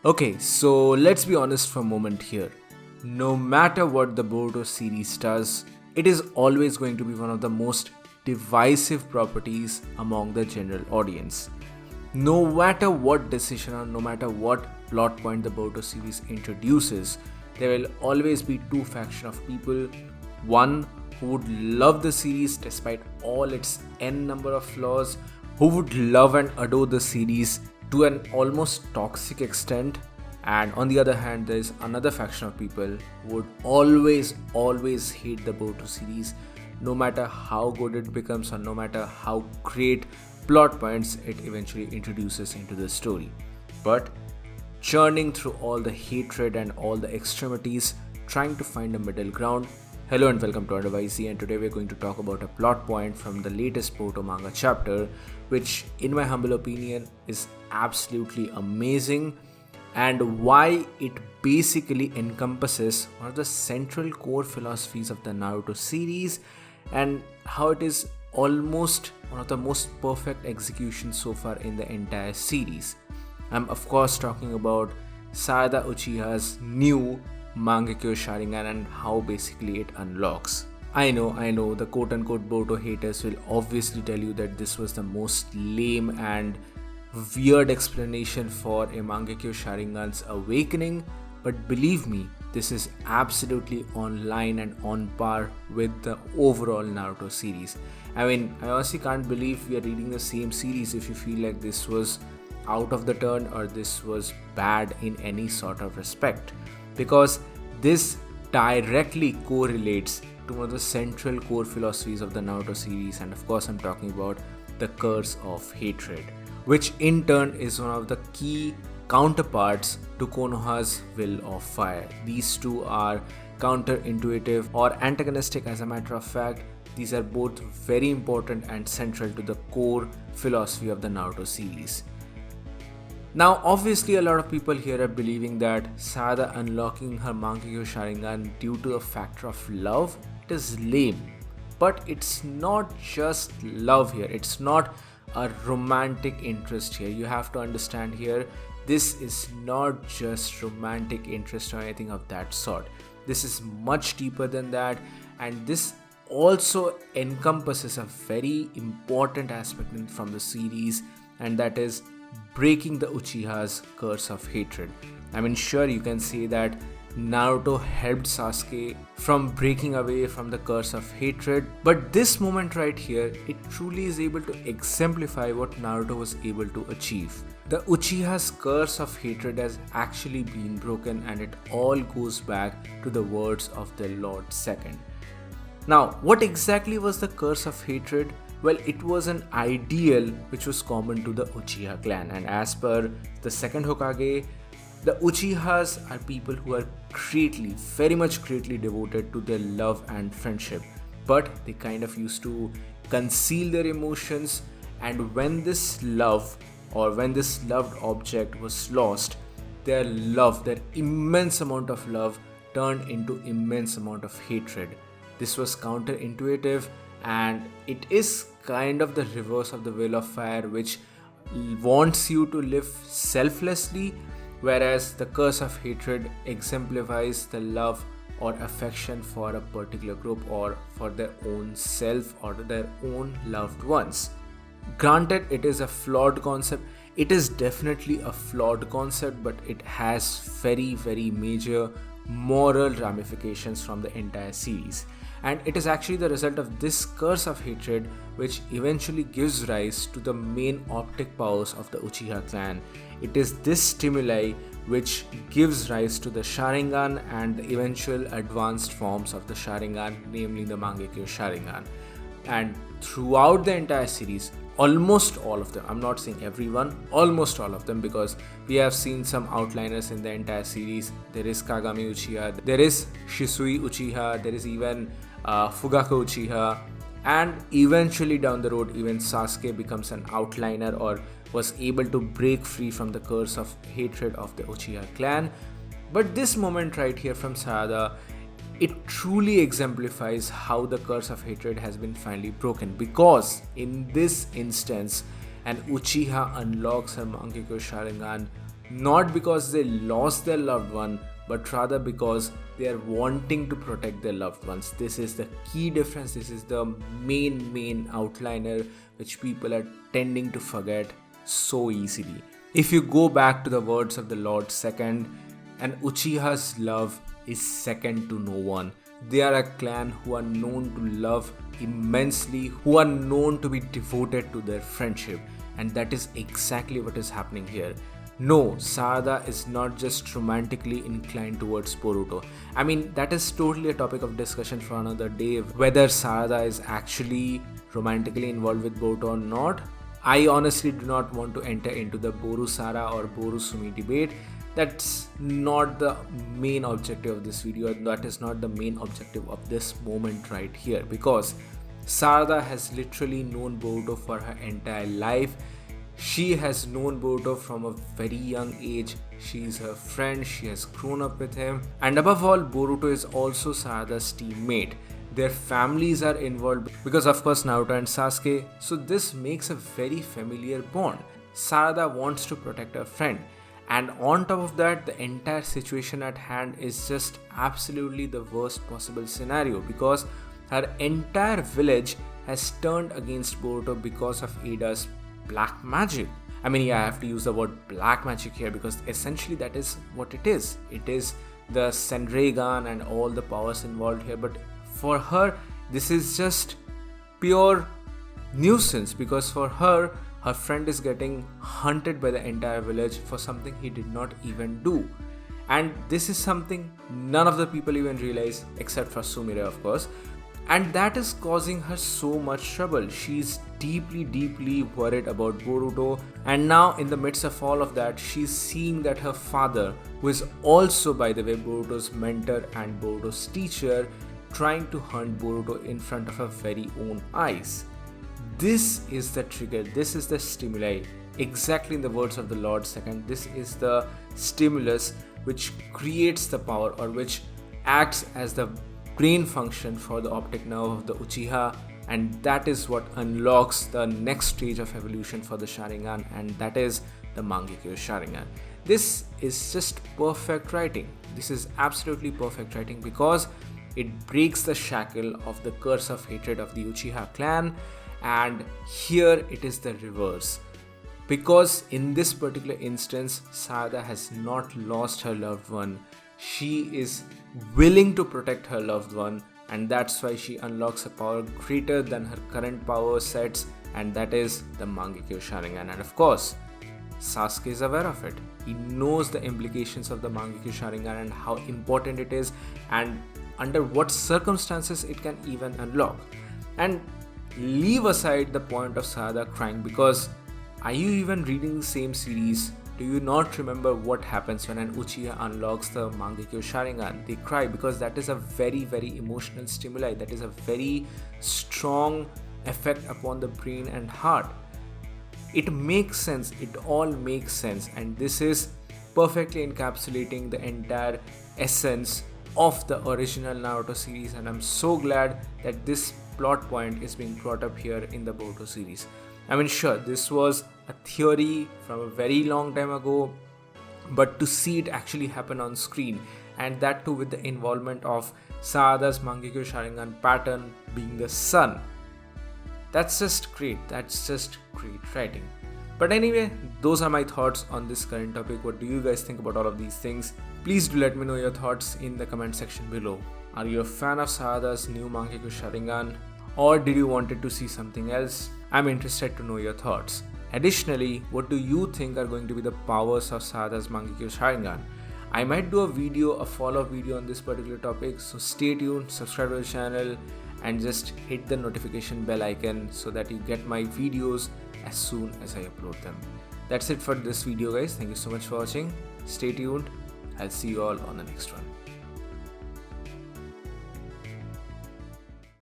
Okay, so let's be honest for a moment here. No matter what the Boruto series does, it is always going to be one of the most divisive properties among the general audience. No matter what decision or no matter what plot point the Boruto series introduces, there will always be two factions of people. One who would love the series despite all its n number of flaws, who would love and adore the series to an almost toxic extent, and on the other hand there is another faction of people who would always hate the Boruto series no matter how good it becomes or no matter how great plot points it eventually introduces into the story. But churning through all the hatred and all the extremities, trying to find a middle ground. Hello and welcome to WhyZ, and today we're going to talk about a plot point from the latest Boruto manga chapter, which in my humble opinion is absolutely amazing, and why it basically encompasses one of the central core philosophies of the Naruto series, and how it is almost one of the most perfect executions so far in the entire series. I'm of course talking about Sarada Uchiha's new Mangekyo Sharingan and how basically it unlocks. I know, the quote-unquote Boruto haters will obviously tell you that this was the most lame and weird explanation for a Mangekyo Sharingan's awakening, but believe me, this is absolutely on line and on par with the overall Naruto series. I honestly can't believe we are reading the same series if you feel like this was out of the turn or this was bad in any sort of respect, because this directly correlates to one of the central core philosophies of the Naruto series, and of course I'm talking about the curse of hatred, which in turn is one of the key counterparts to Konoha's will of fire. These two are counterintuitive or antagonistic. As a matter of fact, these are both very important and central to the core philosophy of the Naruto series. Now, obviously, a lot of people here are believing that Sarada unlocking her Mangekyo Sharingan due to a factor of love, it is lame. But it's not just love here, it's not a romantic interest here. You have to understand here, this is not just romantic interest or anything of that sort. This is much deeper than that, and this also encompasses a very important aspect from the series, and that is breaking the Uchiha's curse of hatred. Sure, you can say that Naruto helped Sasuke from breaking away from the curse of hatred, but this moment right here, it truly is able to exemplify what Naruto was able to achieve. The Uchiha's curse of hatred has actually been broken, and it all goes back to the words of the Lord Second. Now, what exactly was the curse of hatred? Well, it was an ideal which was common to the Uchiha clan, and as per the second Hokage, the Uchihas are people who are very much greatly devoted to their love and friendship, but they kind of used to conceal their emotions, and when this love or when this loved object was lost, their immense amount of love turned into immense amount of hatred. This was counterintuitive, and it is kind of the reverse of the will of fire, which wants you to live selflessly, whereas the curse of hatred exemplifies the love or affection for a particular group or for their own self or their own loved ones. Granted, it is a flawed concept. It is definitely a flawed concept, but it has very major moral ramifications from the entire series, and it is actually the result of this curse of hatred which eventually gives rise to the main optic powers of the Uchiha clan. It is this stimuli which gives rise to the Sharingan and the eventual advanced forms of the Sharingan, namely the Mangekyo Sharingan. And throughout the entire series, almost all of them, I'm not saying everyone, almost all of them, because we have seen some outliners in the entire series. There is Kagami Uchiha, there is Shisui Uchiha, there is even Fugaku Uchiha, and eventually down the road even Sasuke becomes an outliner or was able to break free from the curse of hatred of the Uchiha clan. But this moment right here from Sarada, it truly exemplifies how the curse of hatred has been finally broken, because in this instance an Uchiha unlocks her Mangekyo Sharingan not because they lost their loved one, but rather because they are wanting to protect their loved ones. This is the key difference. This is the main outliner which people are tending to forget so easily. If you go back to the words of the Lord Second, an Uchiha's love is second to no one. They are a clan who are known to love immensely, who are known to be devoted to their friendship, and that is exactly what is happening here. No, Sarada is not just romantically inclined towards Boruto. I mean, that is totally a topic of discussion for another day, whether Sarada is actually romantically involved with Boruto or not. I honestly do not want to enter into the Boru Sara or Boru Sumi debate. That's not the main objective of this video. That is not the main objective of this moment right here, because Sarada has literally known Boruto for her entire life. She has known Boruto from a very young age. She is her friend, she has grown up with him, and above all, Boruto is also Sarada's teammate. Their families are involved because of course Naruto and Sasuke, so this makes a very familiar bond. Sarada wants to protect her friend, and on top of that, the entire situation at hand is just absolutely the worst possible scenario, because her entire village has turned against Boruto because of Ada's black magic. I mean, yeah, I have to use the word black magic here because essentially that is what it is. It is the Senreigan and all the powers involved here, but for her, this is just pure nuisance, because for her, her friend is getting hunted by the entire village for something he did not even do. And this is something none of the people even realize, except for Sumire, of course. And that is causing her so much trouble. She's deeply worried about Boruto. And now, in the midst of all of that, she's seeing that her father, who is also, by the way, Boruto's mentor and Boruto's teacher, trying to hunt Boruto in front of her very own eyes. This is the trigger, this is the stimuli. Exactly in the words of the Lord Second, this is the stimulus which creates the power, or which acts as the brain function for the optic nerve of the Uchiha, and that is what unlocks the next stage of evolution for the Sharingan, and that is the Mangekyo Sharingan. This is just perfect writing. This is absolutely perfect writing because it breaks the shackle of the curse of hatred of the Uchiha clan, and here it is the reverse. Because in this particular instance, Sarada has not lost her loved one. She is willing to protect her loved one, and that's why she unlocks a power greater than her current power sets, and that is the Mangekyo Sharingan. And of course, Sasuke is aware of it. He knows the implications of the Mangekyo Sharingan and how important it is, and under what circumstances it can even unlock. And leave aside the point of Sarada crying, because are you even reading the same series? Do you not remember what happens when an Uchiha unlocks the Mangekyo Sharingan? They cry because that is a very emotional stimuli. That is a very strong effect upon the brain and heart. It makes sense. It all makes sense. And this is perfectly encapsulating the entire essence of the original Naruto series. And I'm so glad that this plot point is being brought up here in the Boruto series. I mean, sure, this was a theory from a very long time ago, but to see it actually happen on screen, and that too with the involvement of Sarada's Mangekyo Sharingan pattern being the sun, that's just great. That's just great writing. But anyway, those are my thoughts on this current topic. What do you guys think about all of these things? Please do let me know your thoughts in the comment section below. Are you a fan of Sarada's new Mangekyo Sharingan, or did you wanted to see something else? I'm interested to know your thoughts. Additionally, what do you think are going to be the powers of Sarada's Mangekyo Sharingan? I might do a follow-up video on this particular topic, so stay tuned, subscribe to the channel, and just hit the notification bell icon so that you get my videos as soon as I upload them. That's it for this video, guys. Thank you so much for watching. Stay tuned. I'll see you all on the next one.